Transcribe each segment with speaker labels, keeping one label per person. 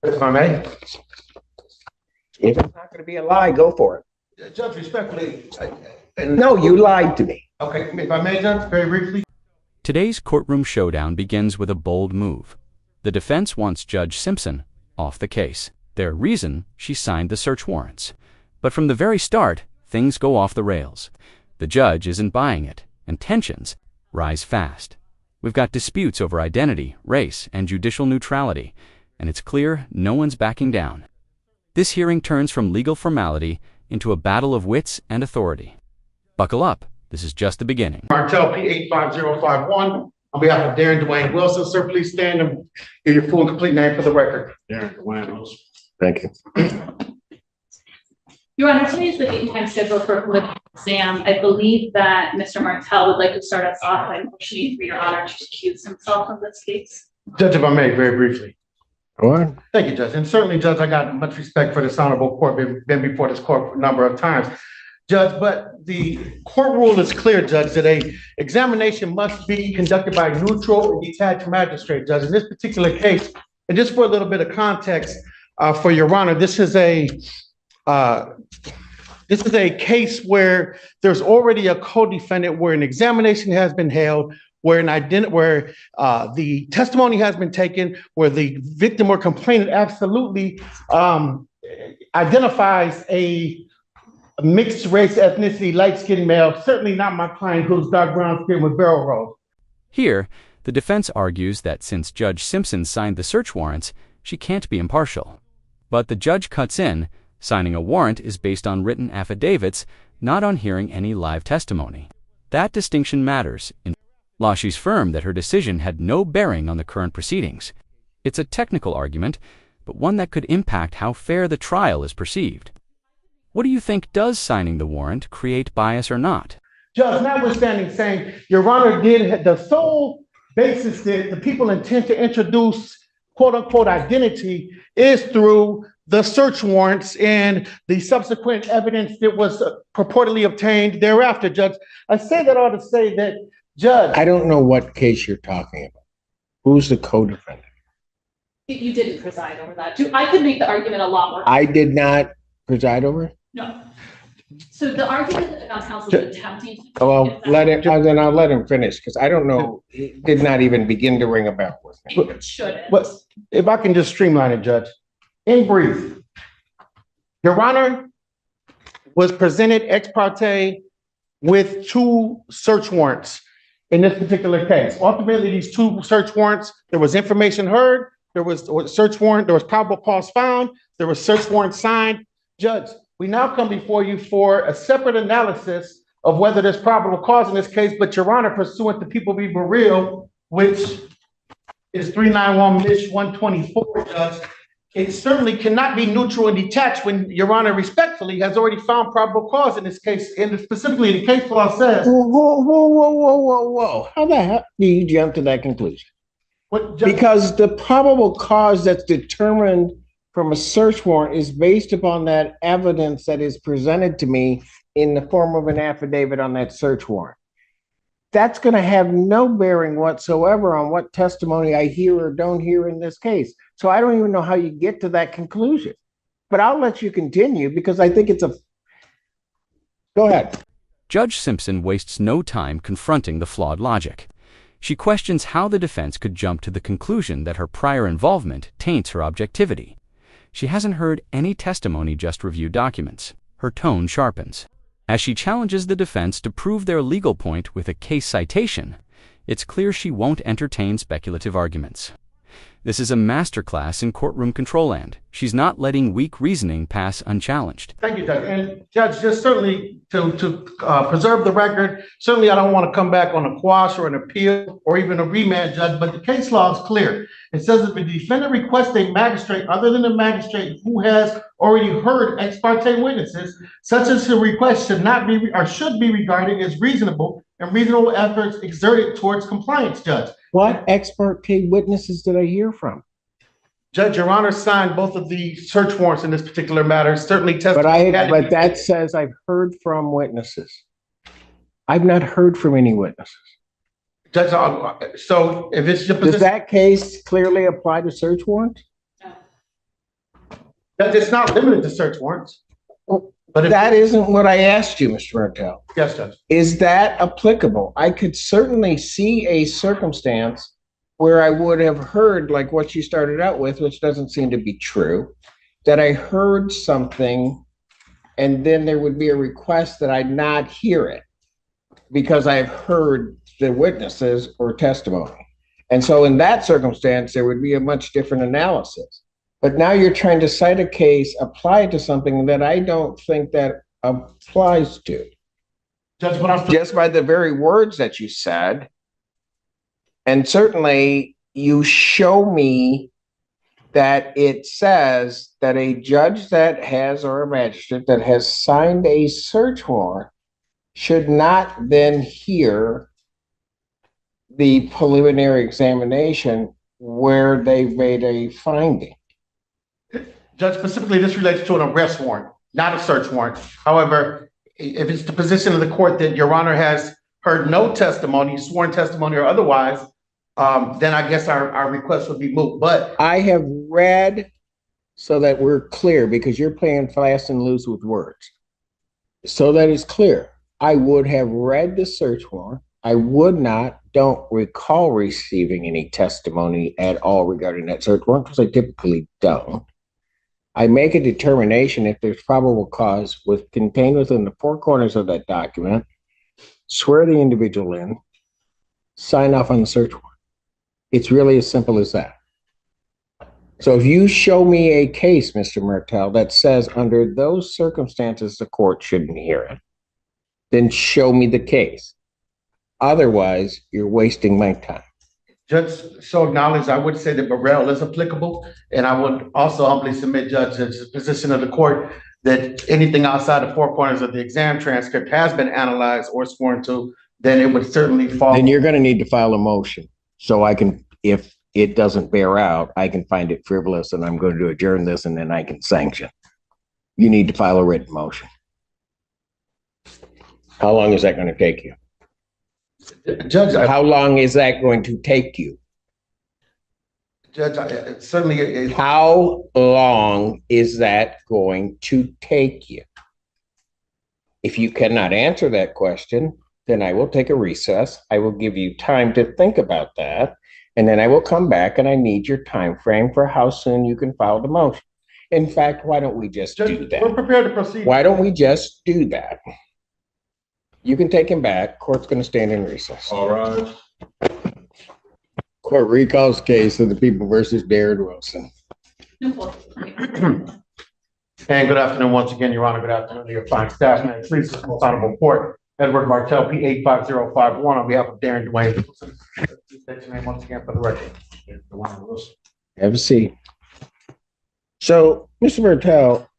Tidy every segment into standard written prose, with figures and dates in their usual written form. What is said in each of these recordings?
Speaker 1: If I may.
Speaker 2: If it's not going to be a lie, go for
Speaker 1: it. Judge, respectfully.
Speaker 2: No, you lied to me.
Speaker 1: Okay, if I may, Judge, very briefly.
Speaker 3: Today's courtroom showdown begins with a bold move. The defense wants Judge Simpson off the case. Their reason, she signed the search warrants. But from the very start, things go off the rails. The judge isn't buying it, and tensions rise fast. We've got disputes over identity, race, and judicial neutrality, and it's clear no one's backing down. This hearing turns from legal formality into a battle of wits and authority. Buckle up. This is just the beginning.
Speaker 1: Martel P85051. On behalf of Darren Dwayne Wilson, sir, please stand and give your full and complete name for the record.
Speaker 4: Darren Dwayne Wilson.
Speaker 2: Thank you.
Speaker 5: Your Honor, today is the date and time scheduled for a political exam. I believe that Mr. Martel would like to start us off by motioning for Your Honor to recuse himself from this case.
Speaker 1: Judge, if I may, very briefly.
Speaker 2: Go on.
Speaker 1: Thank you, Judge. And certainly, Judge, I got much respect for this honorable court, been before this court a number of times. Judge, but the court rule is clear, Judge, that a examination must be conducted by a neutral and detached magistrate, Judge. In this particular case, and just for a little bit of context for Your Honor, this is a case where there's already a co-defendant, where an examination has been held, where the testimony has been taken, where the victim or complainant absolutely identifies a mixed race, ethnicity, light-skinned male, certainly not my client who's dark brown skin with barrel rolls.
Speaker 3: Here, the defense argues that since Judge Simpson signed the search warrants, she can't be impartial. But the judge cuts in. Signing a warrant is based on written affidavits, not on hearing any live testimony. That distinction matters. In law, she's firm that her decision had no bearing on the current proceedings. It's a technical argument, but one that could impact how fair the trial is perceived. What do you think? Does signing the warrant create bias or not?
Speaker 1: Judge, notwithstanding saying, Your Honor, did the sole basis that the people intend to introduce quote-unquote identity is through the search warrants and the subsequent evidence that was purportedly obtained thereafter, Judge. I say that all to say that, Judge.
Speaker 2: I don't know what case you're talking about. Who's the co-defendant?
Speaker 5: You didn't preside over that. I could make the argument a lot more.
Speaker 2: I did not preside over it?
Speaker 5: No. So the argument that counsel is attempting to.
Speaker 2: Well, then I'll let him finish, because I don't know. It did not even begin to ring a bell with me.
Speaker 5: It shouldn't.
Speaker 1: But if I can just streamline it, Judge. In brief, Your Honor was presented ex parte with two search warrants in this particular case. Ultimately, these two search warrants, there was information heard, there was a search warrant, there was probable cause found, there was search warrant signed. Judge, we now come before you for a separate analysis of whether there's probable cause in this case, but Your Honor, pursuant to People v. Burrell, which is 391-124, Judge, it certainly cannot be neutral and detached when Your Honor respectfully has already found probable cause in this case. And specifically, the case law says.
Speaker 2: Whoa. How the hell do you jump to that conclusion? Because the probable cause that's determined from a search warrant is based upon that evidence that is presented to me in the form of an affidavit on that search warrant. That's going to have no bearing whatsoever on what testimony I hear or don't hear in this case. So I don't even know how you get to that conclusion. But I'll let you continue, because I think it's a... Go ahead.
Speaker 3: Judge Simpson wastes no time confronting the flawed logic. She questions how the defense could jump to the conclusion that her prior involvement taints her objectivity. She hasn't heard any testimony, just reviewed documents. Her tone sharpens. As she challenges the defense to prove their legal point with a case citation, it's clear she won't entertain speculative arguments. This is a masterclass in courtroom control land. She's not letting weak reasoning pass unchallenged.
Speaker 1: Thank you, Judge. And Judge, just certainly to preserve the record, certainly I don't want to come back on a quash or an appeal or even a remand, Judge, but the case law is clear. It says if the defendant requests a magistrate other than the magistrate who has already heard ex parte witnesses, such as the request should not be or should be regarded as reasonable and reasonable efforts exerted towards compliance, Judge.
Speaker 2: What ex parte witnesses did I hear from?
Speaker 1: Judge, Your Honor signed both of the search warrants in this particular matter. Certainly testified.
Speaker 2: But that says I've heard from witnesses. I've not heard from any witnesses.
Speaker 1: Judge, so if it's your position,
Speaker 2: does that case clearly apply to search warrants?
Speaker 5: No.
Speaker 1: That it's not limited to search warrants. But if,
Speaker 2: That isn't what I asked you, Mr. Martel.
Speaker 1: yes, Judge.
Speaker 2: Is that applicable? I could certainly see a circumstance where I would have heard, like what you started out with, which doesn't seem to be true, that I heard something and then there would be a request that I not hear it because I've heard the witnesses or testimony. And so in that circumstance, there would be a much different analysis. But now you're trying to cite a case, apply it to something that I don't think that applies to.
Speaker 1: Judge, what I'm
Speaker 2: Just by the very words that you said. And certainly you show me that it says that a judge that has, or a magistrate that has signed a search warrant should not then hear the preliminary examination where they've made a finding.
Speaker 1: Judge, specifically, this relates to an arrest warrant, not a search warrant. However, if it's the position of the court that Your Honor has heard no testimony, sworn testimony or otherwise, then I guess our request would be moot. But
Speaker 2: I have read, so that we're clear, because you're playing fast and loose with words. So that it's clear, I would have read the search warrant. I don't recall receiving any testimony at all regarding that search warrant because I typically don't. I make a determination if there's probable cause contained within the four corners of that document, swear the individual in, sign off on the search warrant. It's really as simple as that. So if you show me a case, Mr. Martel, that says under those circumstances the court shouldn't hear it, then show me the case. Otherwise, you're wasting my time.
Speaker 1: Judge, so acknowledged, I would say that Burrell is applicable, and I would also humbly submit, Judge, the position of the court that anything outside the four corners of the exam transcript has been analyzed or sworn to, then it would certainly fall.
Speaker 2: Then you're going to need to file a motion so I can, if it doesn't bear out, I can find it frivolous and I'm going to adjourn this and then I can sanction. You need to file a written motion. How long is that going to take you?
Speaker 1: Judge,
Speaker 2: How long is that going to take you?
Speaker 1: Judge, certainly.
Speaker 2: How long is that going to take you? If you cannot answer that question, then I will take a recess. I will give you time to think about that. And then I will come back and I need your time frame for how soon you can file the motion. In fact, why don't we just do that?
Speaker 1: We're prepared to proceed.
Speaker 2: Why don't we just do that? You can take him back. Court's going to stand in recess.
Speaker 4: All right.
Speaker 2: Court recalls case of the People versus Darren Wilson.
Speaker 1: And good afternoon once again, Your Honor. Good afternoon to your fine staff. May it please this most honorable court. Edward Martel, P85051, on behalf of Darren Dwayne Wilson. State your name once again for the record.
Speaker 2: Have a seat. So, Mr. Martel,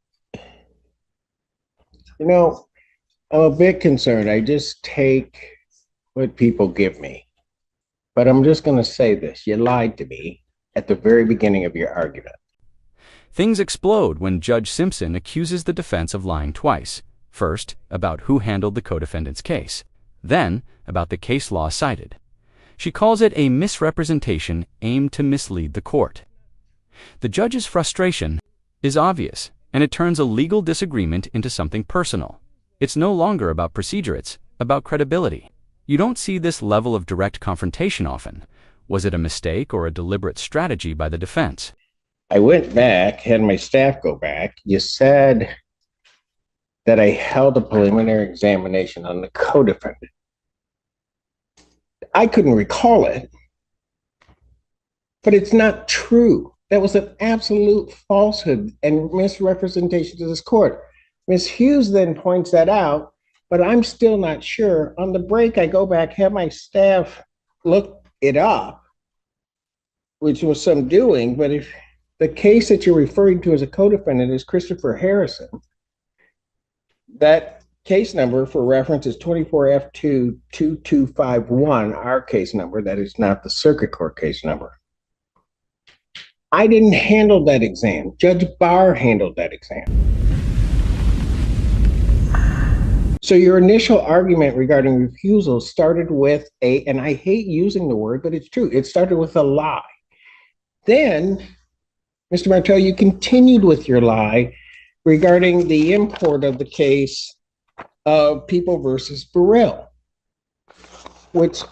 Speaker 2: you know, I'm a bit concerned. I just take what people give me. But I'm just going to say this. You lied to me at the very beginning of your argument.
Speaker 3: Things explode when Judge Simpson accuses the defense of lying twice. First, about who handled the co-defendant's case. Then, about the case law cited. She calls it a misrepresentation aimed to mislead the court. The judge's frustration is obvious, and it turns a legal disagreement into something personal. It's no longer about procedure, it's about credibility. You don't see this level of direct confrontation often. Was it a mistake or a deliberate strategy by the defense?
Speaker 2: I went back, had my staff go back. You said that I held a preliminary examination on the co-defendant. I couldn't recall it, but it's not true. That was an absolute falsehood and misrepresentation to this court. Ms. Hughes then points that out, but I'm still not sure. On the break, I go back, have my staff look it up, which was some doing, but if the case that you're referring to as a co-defendant is Christopher Harrison, that case number for reference is 24F22251, our case number. That is not the circuit court case number. I didn't handle that exam. Judge Barr handled that exam. So your initial argument regarding recusal started with and I hate using the word, but it's true, it started with a lie. Then Mr. Martel, you continued with your lie regarding the import of the case of People versus Burrell, which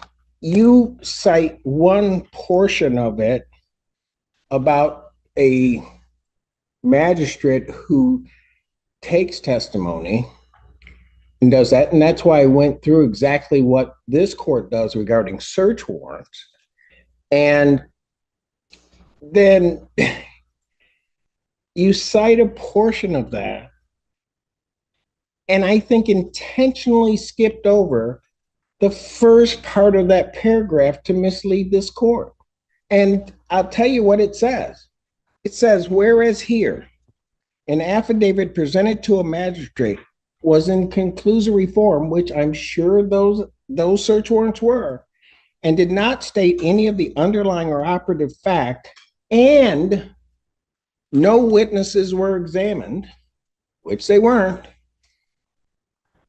Speaker 2: you cite one portion of it about a magistrate who takes testimony and does that. And that's why I went through exactly what this court does regarding search warrants. And then you cite a portion of that, and I think intentionally skipped over the first part of that paragraph to mislead this court. And I'll tell you what it says. It says, whereas here, an affidavit presented to a magistrate was in conclusory form, which I'm sure those search warrants were, and did not state any of the underlying or operative fact, and no witnesses were examined, which they weren't,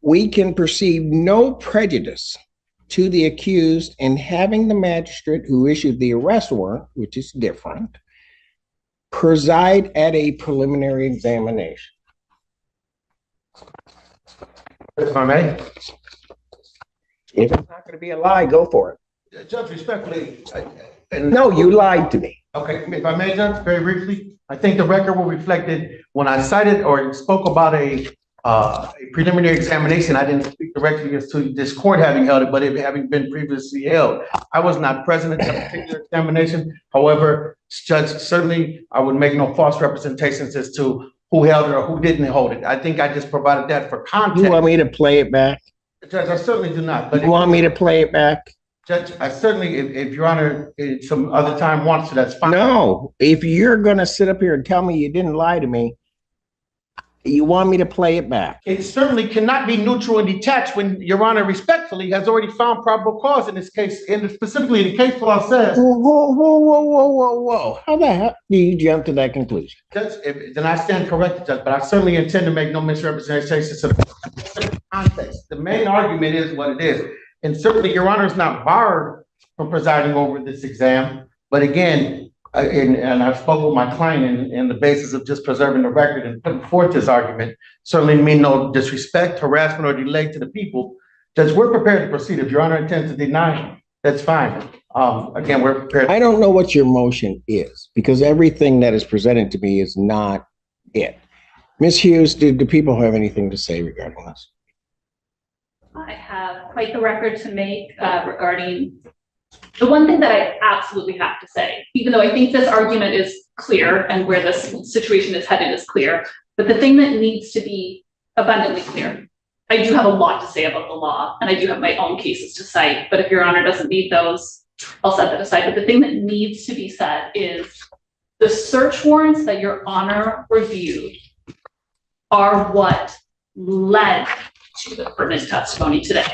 Speaker 2: we can perceive no prejudice to the accused in having the magistrate who issued the arrest warrant, which is different, preside at a preliminary examination.
Speaker 1: If I may.
Speaker 2: If it's not going to be a lie, go for it.
Speaker 1: Judge, respectfully.
Speaker 2: No, you lied to me.
Speaker 1: Okay, if I may, Judge, very briefly, I think the record will reflect it. When I cited or spoke about a preliminary examination, I didn't speak directly as to this court having held it, but it having been previously held. I was not present at that particular examination. However, Judge, certainly I would make no false representations as to who held it or who didn't hold it. I think I just provided that for context.
Speaker 2: You want me to play it back?
Speaker 1: Judge, I certainly do not. But
Speaker 2: you want me to play it back?
Speaker 1: Judge, I certainly, if Your Honor, some other time wants to, that's fine.
Speaker 2: No, if you're going to sit up here and tell me you didn't lie to me, you want me to play it back?
Speaker 1: It certainly cannot be neutral and detached when Your Honor respectfully has already found probable cause in this case, and specifically the case law says.
Speaker 2: Whoa. How the hell do you jump to that conclusion?
Speaker 1: Judge, then I stand corrected, Judge, but I certainly intend to make no misrepresentations of the context. The main argument is what it is. And certainly Your Honor is not barred from presiding over this exam. But again, and I've spoken with my client in the basis of just preserving the record and putting forth this argument, certainly mean no disrespect, harassment, or delay to the people. Judge, we're prepared to proceed. If Your Honor intends to deny, that's fine. Again, we're prepared.
Speaker 2: I don't know what your motion is, because everything that is presented to me is not it. Ms. Hughes, do people have anything to say regarding this?
Speaker 5: I have quite the record to make regarding the one thing that I absolutely have to say, even though I think this argument is clear and where this situation is headed is clear, but the thing that needs to be abundantly clear, I do have a lot to say about the law and I do have my own cases to cite, but if Your Honor doesn't need those, I'll set that aside. But the thing that needs to be said is the search warrants that Your Honor reviewed are what led to the pertinent testimony today.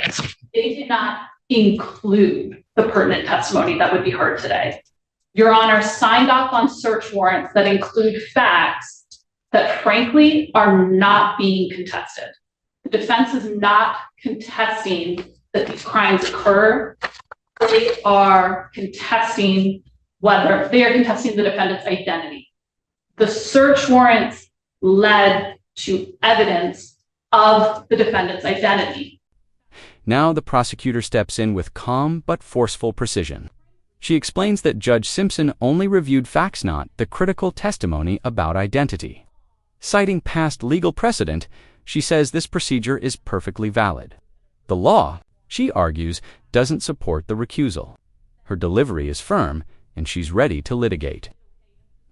Speaker 5: They did not include the pertinent testimony that would be heard today. Your Honor signed off on search warrants that include facts that frankly are not being contested. The defense is not contesting that these crimes occur. They are contesting the defendant's identity. The search warrants led to evidence of the defendant's identity.
Speaker 3: Now the prosecutor steps in with calm but forceful precision. She explains that Judge Simpson only reviewed facts, not the critical testimony about identity. Citing past legal precedent, she says this procedure is perfectly valid. The law, she argues, doesn't support the recusal. Her delivery is firm, and she's ready to litigate.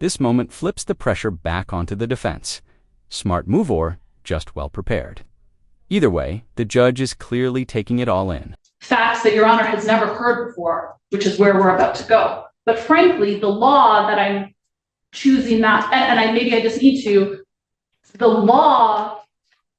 Speaker 3: This moment flips the pressure back onto the defense. Smart move or just well prepared. Either way, the judge is clearly taking it all in.
Speaker 5: Facts that Your Honor has never heard before, which is where we're about to go. But frankly, the law that I'm choosing not, maybe I just need to, the law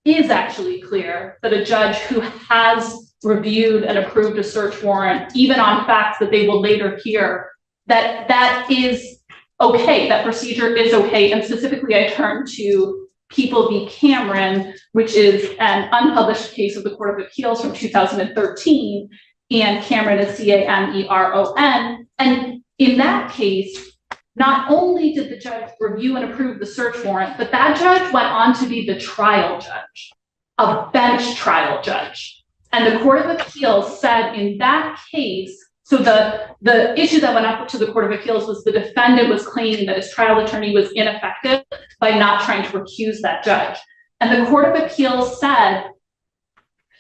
Speaker 5: is actually clear that a judge who has reviewed and approved a search warrant, even on facts that they will later hear, that is okay, that procedure is okay. And specifically, I turn to People v. Cameron, which is an unpublished case of the Court of Appeals from 2013, and Cameron is Cameron. And in that case, not only did the judge review and approve the search warrant, but that judge went on to be the trial judge, a bench trial judge. And the Court of Appeals said in that case, so the issue that went up to the Court of Appeals was the defendant was claiming that his trial attorney was ineffective by not trying to recuse that judge. And the Court of Appeals said,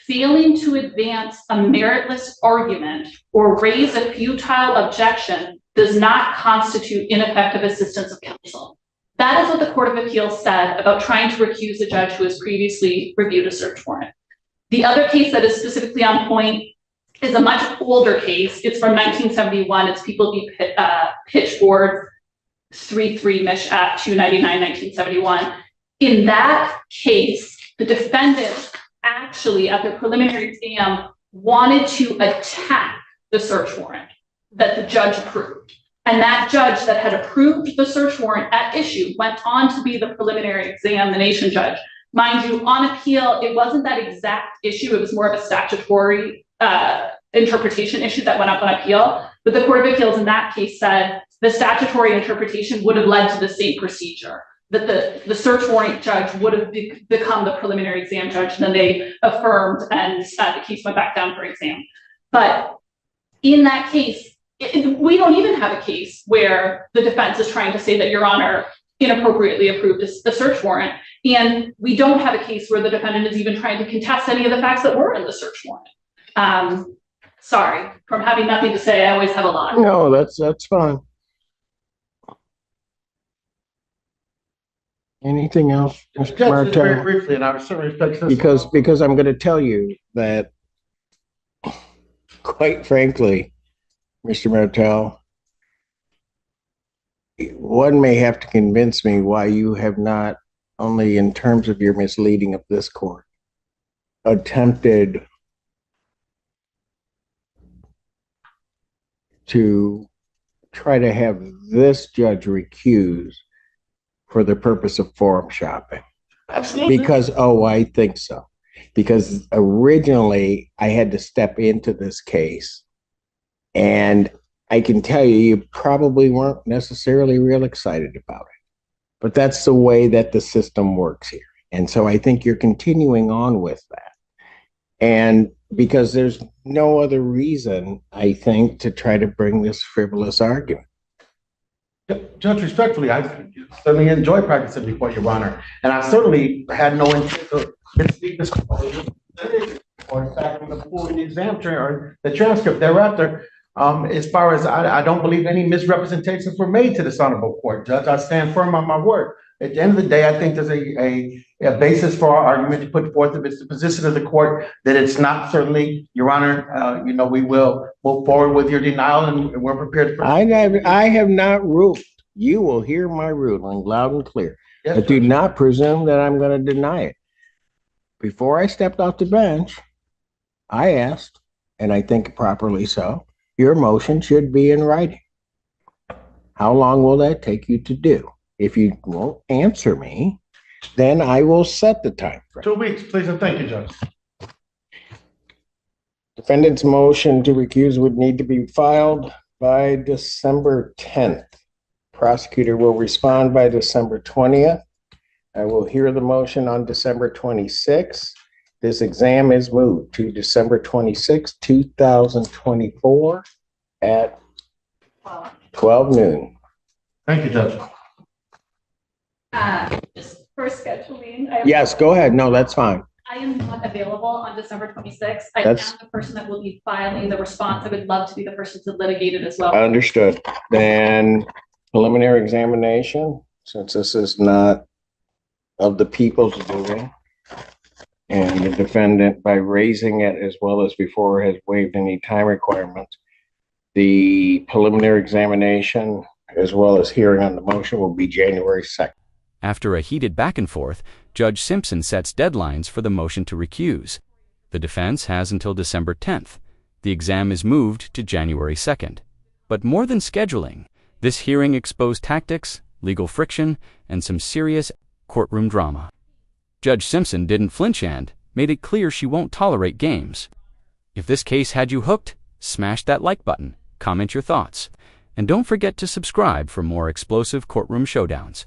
Speaker 5: failing to advance a meritless argument or raise a futile objection does not constitute ineffective assistance of counsel. That is what the Court of Appeals said about trying to recuse a judge who has previously reviewed a search warrant. The other case that is specifically on point is a much older case. It's from 1971. It's People v. Pitchford, 3-3 Mish at 299, 1971. In that case, the defendant actually, at the preliminary exam, wanted to attack the search warrant that the judge approved. And that judge that had approved the search warrant at issue went on to be the preliminary examination judge. Mind you, on appeal, it wasn't that exact issue. It was more of a statutory interpretation issue that went up on appeal. But the Court of Appeals in that case said the statutory interpretation would have led to the same procedure, that the search warrant judge would have become the preliminary exam judge, and then they affirmed, and the case went back down for exam. But in that case, we don't even have a case where the defense is trying to say that Your Honor inappropriately approved the search warrant. And we don't have a case where the defendant is even trying to contest any of the facts that were in the search warrant. Sorry, from having nothing to say, I always have a lot.
Speaker 2: No, that's fine. Anything else, Mr.
Speaker 1: Judge, just very
Speaker 2: Martel?
Speaker 1: briefly, and I certainly respect
Speaker 2: Because I'm going to tell you that, quite frankly, Mr. Martel, one may have to convince me why you have not, only in terms of your misleading of this court, attempted to try to have this judge recuse for the purpose of forum shopping.
Speaker 1: Absolutely.
Speaker 2: Because, I think so. Because originally I had to step into this case, and I can tell you, you probably weren't necessarily real excited about it. But that's the way that the system works here. And so I think you're continuing on with that. And because there's no other reason, I think, to try to bring this frivolous argument.
Speaker 1: Judge, respectfully, I certainly enjoy practicing before Your Honor, and I certainly had no intent to misspeak this court, or in fact, I'm going to pull the exam or the transcript thereafter. As far as I don't believe any misrepresentations were made to this honorable court, Judge. I stand firm on my word. At the end of the day, I think there's a basis for our argument to put forth. If it's the position of the court that it's not, certainly, Your Honor, we will move forward with your denial, and we're prepared for.
Speaker 2: I have not ruled. You will hear my ruling loud and clear.
Speaker 1: Yes,
Speaker 2: but do not presume that I'm going to deny it. Before I stepped off the bench, I asked, and I think properly so, your motion should be in writing. How long will that take you to do? If you won't answer me, then I will set the time frame.
Speaker 1: 2 weeks, please, and thank you, Judge.
Speaker 2: Defendant's motion to recuse would need to be filed by December 10th. Prosecutor will respond by December 20th. I will hear the motion on December 26th. This exam is moved to December 26th, 2024 at 12 noon.
Speaker 1: Thank you, Judge.
Speaker 5: Just for scheduling.
Speaker 2: Yes, go ahead. No, that's fine.
Speaker 5: I am not available on December 26th. I am the person that will be filing the response. I would love to be the person to litigate it as well.
Speaker 2: Understood. Then preliminary examination, since this is not of the people's doing, and the defendant, by raising it as well as before, has waived any time requirements, the preliminary examination as well as hearing on the motion will be January 2nd.
Speaker 3: After a heated back and forth, Judge Simpson sets deadlines for the motion to recuse. The defense has until December 10th. The exam is moved to January 2nd. But more than scheduling, this hearing exposed tactics, legal friction, and some serious courtroom drama. Judge Simpson didn't flinch and made it clear she won't tolerate games. If this case had you hooked, smash that like button, comment your thoughts. And don't forget to subscribe for more explosive courtroom showdowns.